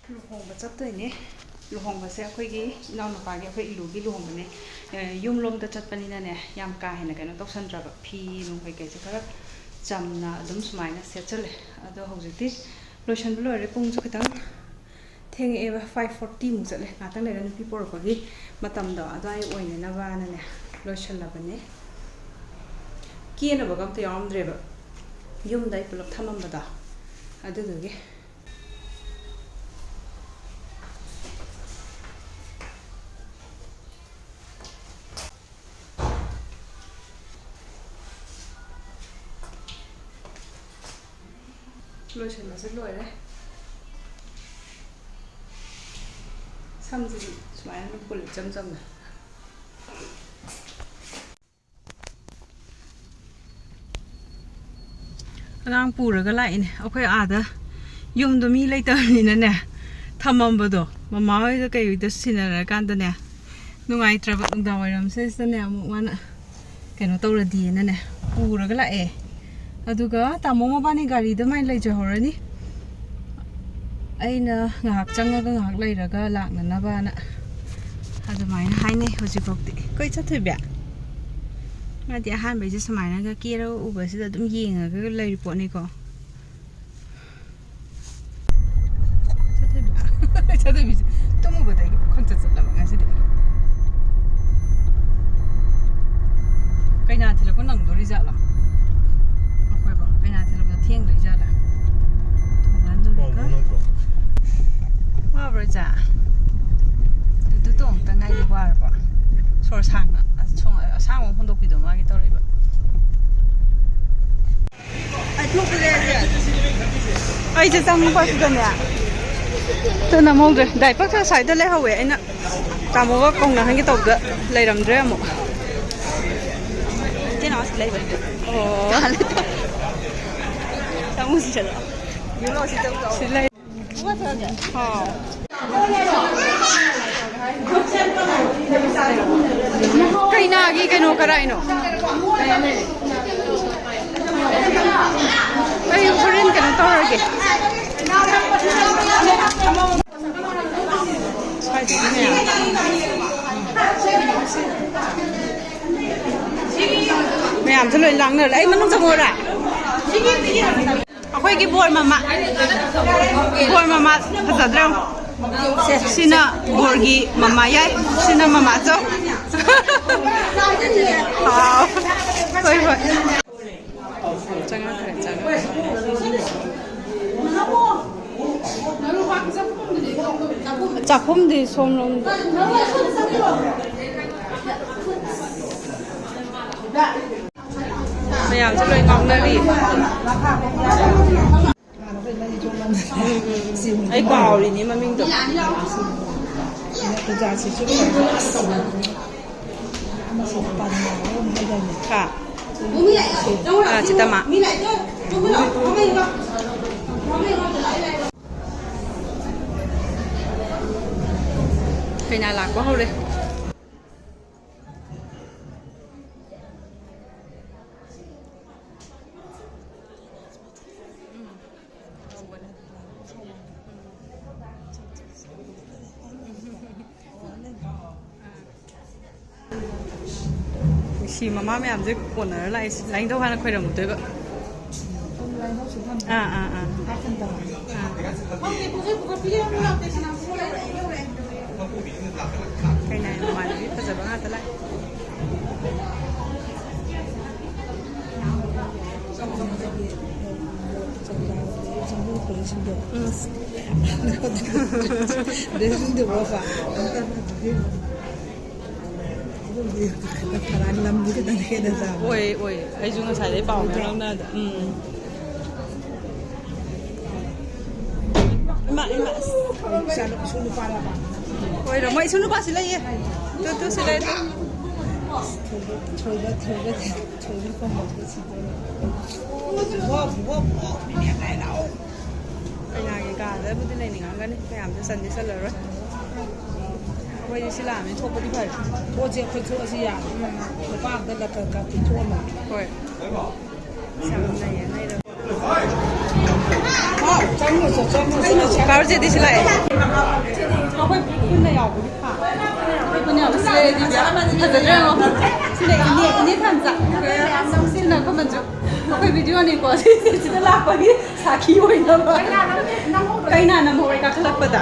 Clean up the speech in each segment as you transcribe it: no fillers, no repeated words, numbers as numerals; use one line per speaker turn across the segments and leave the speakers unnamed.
luhongba chattoine luhongba se akhoi inaunapa gi akhoi ilu gi luhongba ne yum lom da chatpanina ne yam ka hena kaino toksandraba phi nung kai kai se khara chamna adum sumaina setchale ado hojiti lotion bu lore pung chu khitang theng eba 5:40 mu chale ngatang le nupi porpa gi matam da adai oine na ba na ne lotion labane kiena bagam te yam dreba yum dai pulak thamam bada adu dugi lotion masuk loire samji sumaya nu pul jam jam na angang puraga lai ne akhoi ada yum do mi lai ta ni na ne thamam bado mama hoi da kai da sinara kan da ne nungai tra ba da wairam se se ne amu wana keno tawra di na ne puraga lai aduga tamo mabani gari da mai lai johorani aina ngahak changaga ngahak lairaga lakna na bana adumaina hainai hojikokti koi chathibya madi ahan beje samaina ga kero ubasida dum yengaga lai report ni ko chathibya tomu badai khoncha chatla ngasi de kaina thila ko nang dori jala thiêng lấy ra là thùng ăn rồi cơ wow rồi dạ từ từ ta ngay đi qua rồi bỏ sổ sang à sang một phong độ bị đổ mà cái tao đấy bỏ ai thuốc cái gì ai chỉ sang một bao nhiêu nè tôi nằm mong rồi đại bác sai tới lấy hậu vệ anh ạ cả một cái công là hai cái tàu đó lấy làm rễ một cái nó lấy vậy ồ không gì hết, nhiều lắm gì đâu đâu. Xin lấy. Cái nào cái nô cái này nô. Cái foreign cái nó to rồi kì. Sai gì nè. Mẹ làm cho lời lắng nữa, lấy mất nó ngồi lại. Akhoi ki bor mama phazadram sina borgi mama yai sina mama cho ha koi koi changa kare changa chapum di somlom mày cho lời ngọc này đi ấy cào thì mà mình đượcค่ะจิตามะcái nhà lạc quá hậu đây chỉ mà má mẹ làm gì quần ở lại lánh đâu hay là quay đầu một tới vậy cái này mà biết bây giờ nó ăn tới lại ôi ôi ấy chúng nó xài lấy bò mèo lắm nè mà ôi rồi mấy xuống nước qua xí lấy gì tôi xí lấy cái nhà cái cả đấy bên này nè cái này phải làm cho sân rồi bây giờ làm nên thuốc đi phải thuốc chỉ phải thuốc gì à thuốc bạc đây là cả thuốc mà rồi này rồi 가을제디 실라에 아khoy kunna yaw bu kha akhoy kunna yaw sile di bya hazadra ngo sile ini thamza sile ko manju akhoy video ni ko sile la pa gi sakhi hoina ba kaina nam hoi ka khalak pada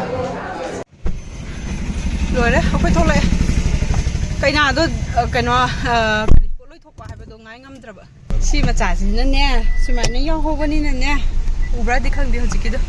lore akhoy tholai kaina do kaino loi thok pa ha ba do ngai ngam dra ba si ma cha sin na ne sumai na yaw ho ba ni na ne ubra di khang di hoji ki do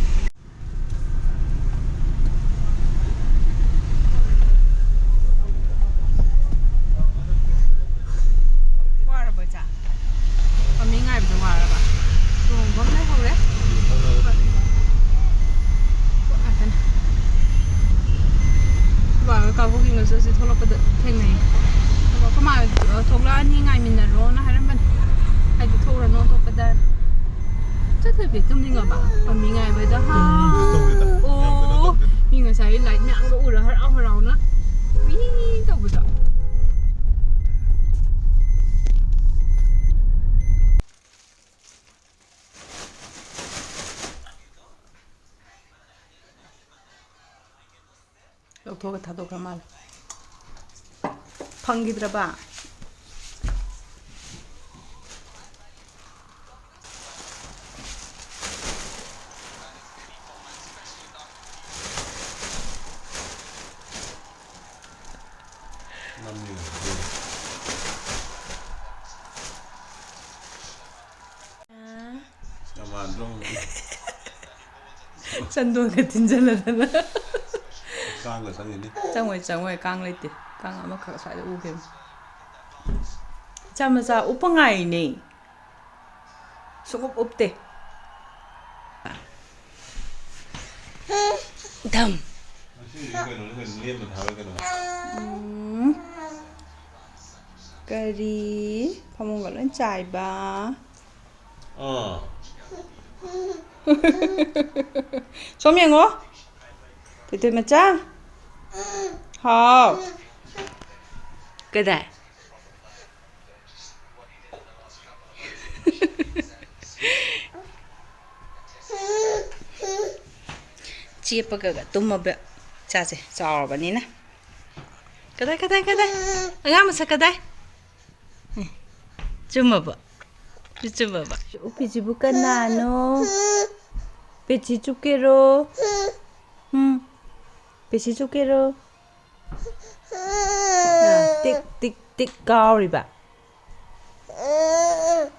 lꯧꯊꯣꯛꯑꯒ ꯊꯥꯗꯣꯛꯈ꯭ꯔ ꯃꯥꯜꯂꯦ ꯐꯪꯈꯤꯗ꯭ꯔꯕ ꯆꯟꯗꯣꯟꯒ ꯊꯤꯟꯖꯜꯂꯗꯅ
ꯀꯥꯡꯒ ꯆꯪꯉꯤꯅꯤ
ꯆꯪꯉꯣꯏ ꯀꯥꯡ ꯂꯩꯇꯦ ꯀꯥꯡ ꯑꯃꯈꯛ ꯁ꯭ꯋꯥꯏꯗ ꯎꯈꯤꯕꯅꯤ ꯏꯆꯥ ꯃꯆꯥ ꯎꯞꯄ ꯉꯥꯏꯔꯤꯅꯦ ꯁꯨꯡꯎꯞ ꯎꯞꯇꯦ ꯙꯝ ꯀꯔꯤ ꯐꯃꯨꯡꯒ ꯂꯣꯏ ꯆꯥꯏꯕ ꯁꯣꯝ ꯌꯦꯡꯉꯣ ꯇꯣꯏꯇꯣꯏ ꯃꯆꯥ ꯍꯥꯎ ꯀꯗꯥꯏ ꯆꯦꯞꯄꯒ ꯇꯨꯝꯃꯕ ꯏꯆꯥꯁꯦ ꯆꯥꯎꯔꯕꯅꯤꯅ ꯀꯗꯥꯏ ꯑꯉꯥꯡ ꯃꯁꯛ ꯀꯗꯥꯏ ꯆꯨꯝꯃꯕ ꯆꯨꯝꯃꯕ ꯎꯞꯄꯤꯁꯤꯕꯨ ꯀꯅꯥꯅꯣ ꯄꯦꯆꯤ ꯆꯨꯞꯀꯦꯔꯣ ꯄꯦꯆꯤ ꯆꯨꯞꯀꯦꯔꯣ ꯇꯤꯛ ꯇꯤꯛ ꯇꯤꯛ ꯀꯥꯎꯔꯤꯕ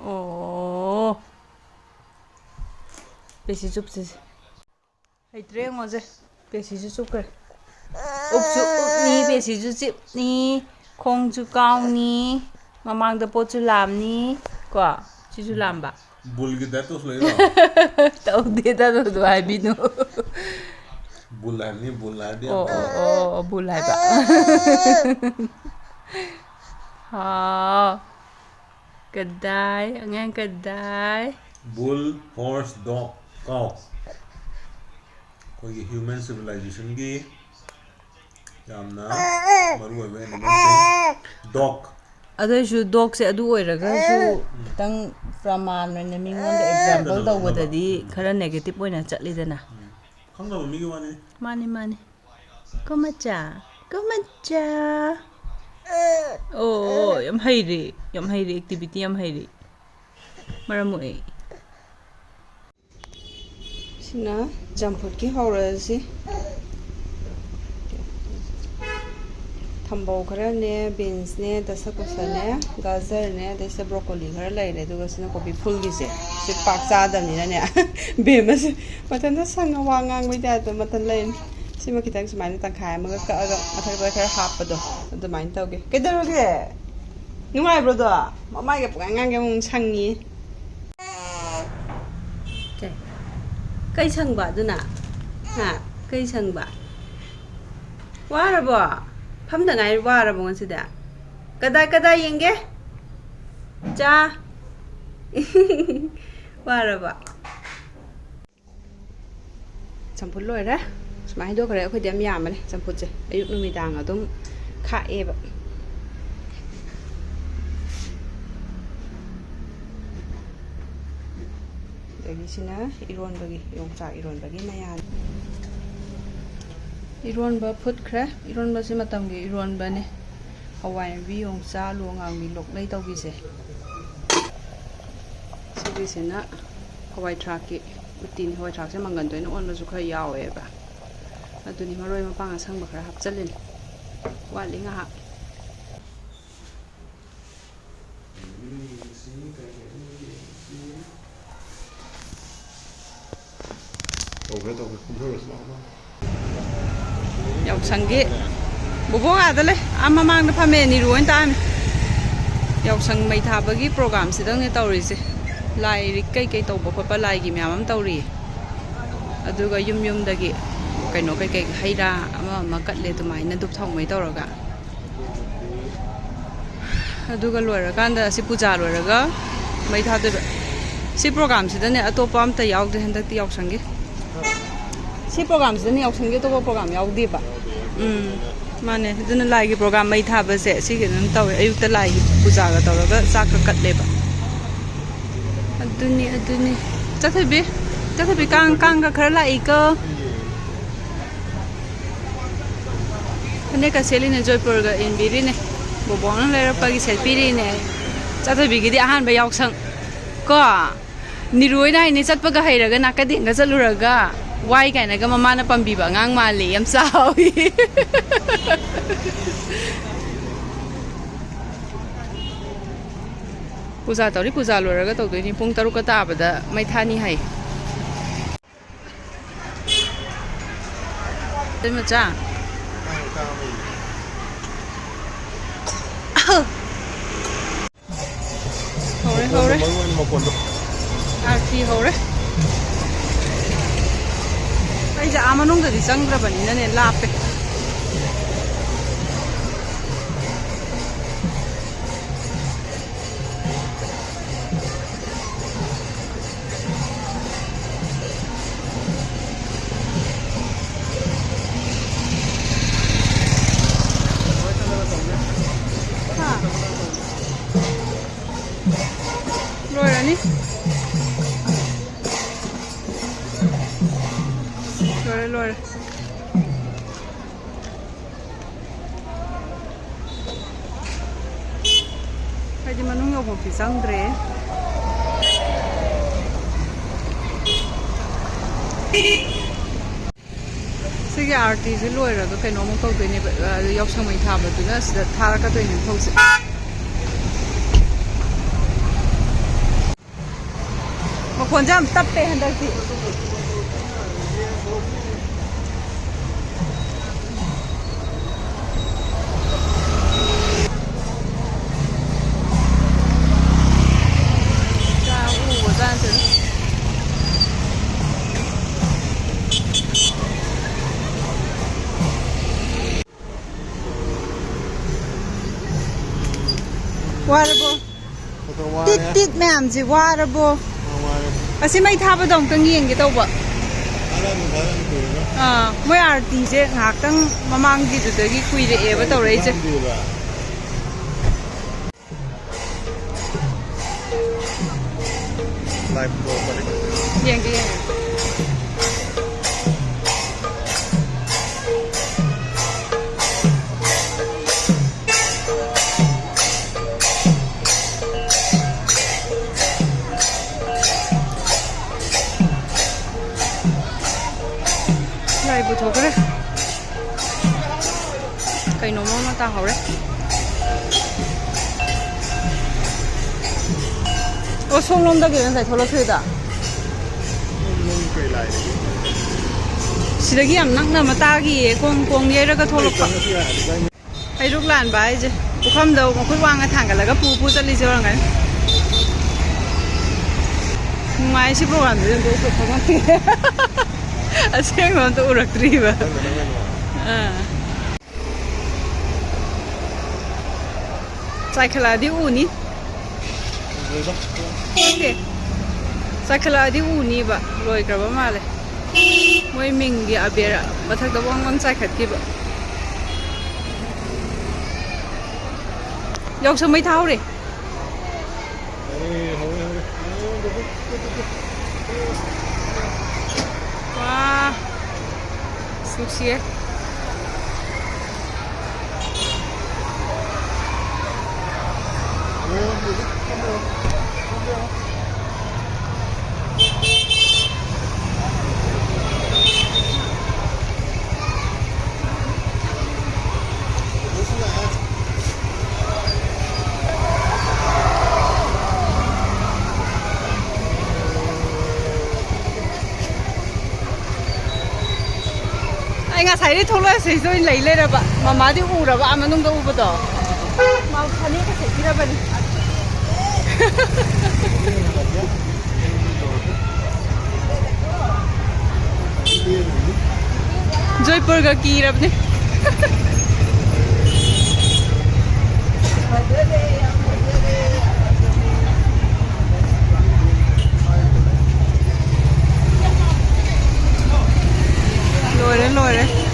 ꯑꯣ ꯄꯦꯆꯤ ꯆꯨꯞꯁꯤꯁꯦ ꯍꯩꯇ꯭ꯔꯦ ꯌꯦꯡꯉꯣꯁꯦ ꯄꯦꯆꯤꯁꯨ ꯆꯨꯞꯈ꯭ꯔꯦ ꯎꯞꯁꯨ ꯎꯞꯅꯤ ꯄꯦꯆꯤꯁꯨ ꯆꯤꯞꯅꯤ ꯈꯣꯡꯁꯨ ꯀꯥꯎꯅꯤ ꯃꯃꯥꯡꯗ ꯄꯣꯠꯁꯨ ꯂꯥꯝꯅꯤ ꯀꯣ ꯁꯤꯁꯨ ꯂꯥꯝꯕ
ꯕꯨꯜꯒꯤ ꯇꯥꯏꯞ ꯇꯧꯁꯤꯜꯂꯛꯏꯔꯣ
ꯇꯧꯗꯦꯗ ꯑꯗꯨ ꯍꯥꯏꯕꯤꯅꯨ
ꯕꯨꯜ ꯍꯥꯏꯕꯅꯤ ꯕꯨꯜ ꯍꯥꯏꯔꯗꯤ
ꯑꯣ ꯕꯨꯜ ꯍꯥꯏꯕ ꯍꯥꯎ ꯀꯗꯥꯏ ꯑꯉꯥꯡ ꯀꯗꯥꯏ
ꯕꯨꯜ ꯍꯣꯔꯁ ꯗꯣꯒ ꯀꯥꯎ ꯑꯩꯈꯣꯏꯒꯤ ꯍ꯭ꯌꯨꯃꯦꯟ ꯁꯤꯚꯤꯂꯥꯏꯖꯦꯁꯟꯒꯤ ꯌꯥꯝꯅ ꯃꯔꯨꯑꯣꯏꯕ ꯑꯦꯅꯤꯃꯦꯜꯁꯤꯡ ꯗꯣꯒ
ꯑꯗꯨꯏꯁꯨ ꯗꯣꯒꯁꯦ ꯑꯗꯨ ꯑꯣꯏꯔꯒꯁꯨ ꯈꯤꯇꯪ ꯄ꯭ꯔꯃꯥꯟ ꯑꯣꯏꯅ ꯃꯤꯉꯣꯟꯗ ꯑꯦꯛꯖꯥꯝꯄꯜ ꯇꯧꯕꯗꯗꯤ ꯈꯔ ꯅꯦꯒꯦꯇꯤꯞ ꯑꯣꯏꯅ ꯆꯠꯂꯤꯗꯅ
ꯈꯪꯗꯕ ꯃꯤꯒꯤ ꯋꯥꯅꯤ
ꯃꯥꯅꯤ ꯀꯣꯃꯆꯥ ꯑꯣ ꯌꯥꯝ ꯍꯩꯔꯤ ꯑꯦꯛꯇꯤꯚꯤꯇꯤ ꯌꯥꯝ ꯍꯩꯔꯤ ꯃꯔꯝ ꯃꯣꯛꯏ ꯁꯤꯅ ꯆꯝꯐꯨꯠꯀꯤ ꯍꯧꯔꯁꯤ ꯊꯝꯕꯧ ꯈꯔꯅꯦ ꯕꯤꯟꯁꯅꯦ ꯗꯁꯀꯨꯁꯅꯦ ꯒꯥꯖꯔꯅꯦ ꯑꯗꯩꯁꯤꯗ ꯕ꯭ꯔꯣꯀꯣꯂꯤ ꯈꯔ ꯂꯩꯔꯦ ꯑꯗꯨꯒ ꯁꯤꯅ ꯀꯣꯕꯤ ꯐꯨꯜꯒꯤꯁꯦ ꯁꯤ ꯄꯥꯛ ꯆꯥꯗꯕꯅꯤꯅꯅꯦ ꯕꯦꯝꯃꯁꯦ ꯃꯊꯟꯇ ꯁꯪꯉ ꯋꯥ ꯉꯥꯡꯕꯩ ꯇꯥꯏꯞꯇ ꯃꯊꯟ ꯂꯩꯅꯤ ꯁꯤꯃ ꯈꯤꯇꯪ ꯁꯨꯃꯥꯏꯅ ꯇꯪꯈꯥꯏ ꯑꯃꯒ ꯀꯛꯑꯒ ꯃꯊꯛꯇ ꯈꯔ ꯍꯥꯞꯄꯗꯣ ꯑꯗꯨꯃꯥꯏꯅ ꯇꯧꯒꯦ ꯀꯩꯗꯧꯔꯒꯦ ꯅꯨꯡꯉꯥꯏꯕ꯭ꯔꯣꯗꯣ ꯃꯃꯥꯏꯒ ꯄꯨꯡꯉꯥꯡ ꯉꯥꯡꯒꯦ ꯑꯃꯨꯛ ꯁꯪꯉꯤ ꯀꯩ ꯁꯪꯕ ꯑꯗꯨꯅ ꯀꯩ ꯁꯪꯕ ꯋꯥꯔꯕꯣ ꯐꯝꯗ ꯉꯥꯏ ꯋꯥꯔꯕꯣ ꯉꯁꯤꯗ ꯀꯗꯥꯏ ꯌꯦꯡꯒꯦ ꯆꯥ ꯋꯥꯔꯕ ꯆꯝꯐꯨꯠ ꯂꯣꯏꯔꯦ ꯁꯨꯃꯥꯏꯅ ꯍꯩꯗꯣꯛꯈ꯭ꯔꯦ ꯑꯩꯈꯣꯏꯗꯤ ꯌꯥꯝ ꯌꯥꯝꯕꯅꯦ ꯆꯝꯐꯨꯠꯁꯦ ꯑꯌꯨꯛ ꯅꯨꯃꯤꯗꯥꯡ ꯑꯗꯨꯝ ꯈꯥꯛꯑꯦꯕ ꯑꯗꯒꯤꯁꯤꯅ ꯏꯔꯣꯟꯕꯒꯤ ꯌꯣꯡꯆꯥꯛ ꯏꯔꯣꯟꯕꯒꯤ ꯃꯌꯥꯟ 이론바 풋크래 이론바시 마tam기 이론바네 하와이비 용자 루앙비 록레이 tawbise 시비세나 하와이 트라키 우틴 하와이 트라크세 망간도이나 온바su khara yaaweba aduni maroi mapang asangba khara hapchalin wali nga Yau sangi bobo adale ama mang na phame ni ruin time yau sang mai tha bagi program sidang ne tawri se lai ri kai kai tawba khotpa lai gi myam am tawri aduga yum yum dagi kaino kai kai haira ama katle tumai na dup thong mai tawraga aduga loira kanda si puja loiraga mai tha de si program sidane atopa am ta yaugde hendak ti yau sangi si program sidane yau sangi to program yaugdi ba माने इतना like programme में था बस ऐसे कि नम तवे अयुक्त like पूजा का तौरगा चाक cut लेबा अदुनी चथबी कांग का खरा लाइक ने का सेली ने जयपुर का इनबिरी ने बोबोन लेरपगी सेल्फी ने चथबी गिदी आहान बा यावसंग को निरुइना ने चटपगा हैरगा नाकदिंगा चलुरगा Why kind of mama na pambiba ngang mali am sawi puja tawri puja loraga tawdoi ni pung 6 ka tabada mai thani hai dei macha hore arti hore ai ja amanung da disanggra bani na ne lape ha loira ni Lore Pwede manong yung pisang dre Sige arti si Lore to kay nomong tawdo ni yok sang may taba to na sida thara ka to ni thawsi Makhon jam tappe handak di Warabo. Tit ma'am ji warabo. Asi mai thaba dong tang yeng gi tawba. Moi arti je ngak tang mamang gi du dagi kuire e ba tawrei je. Live go pare. Yeng gi yeng. Butuh kere, kayak nomor mata hore. Oh, songlom dah kira saya tholak sudah. Sedagi am nak nama tagi, kong ye raga tholak pak. Hai ruklan baik je, bukan dah, mungkin wang ngatang kalau ke pu cali orang kan. Mai si program tu tu program. Asyik orang tu urak terima. Saya keladi uni. Okay. Saya keladi uni ba, loi kerana malah. Moi minggi abera, batak tu wang saya kat kiba. Jauh sampai tahu deh. 와, 쑥시에. Anh nga sai đi thâu lại xây rồi lấy lên rồi bà mà đi u rồi bà mà nung đâu u đó mà thằng này cái gì kia vậy Jaipur का की रब ने लोरे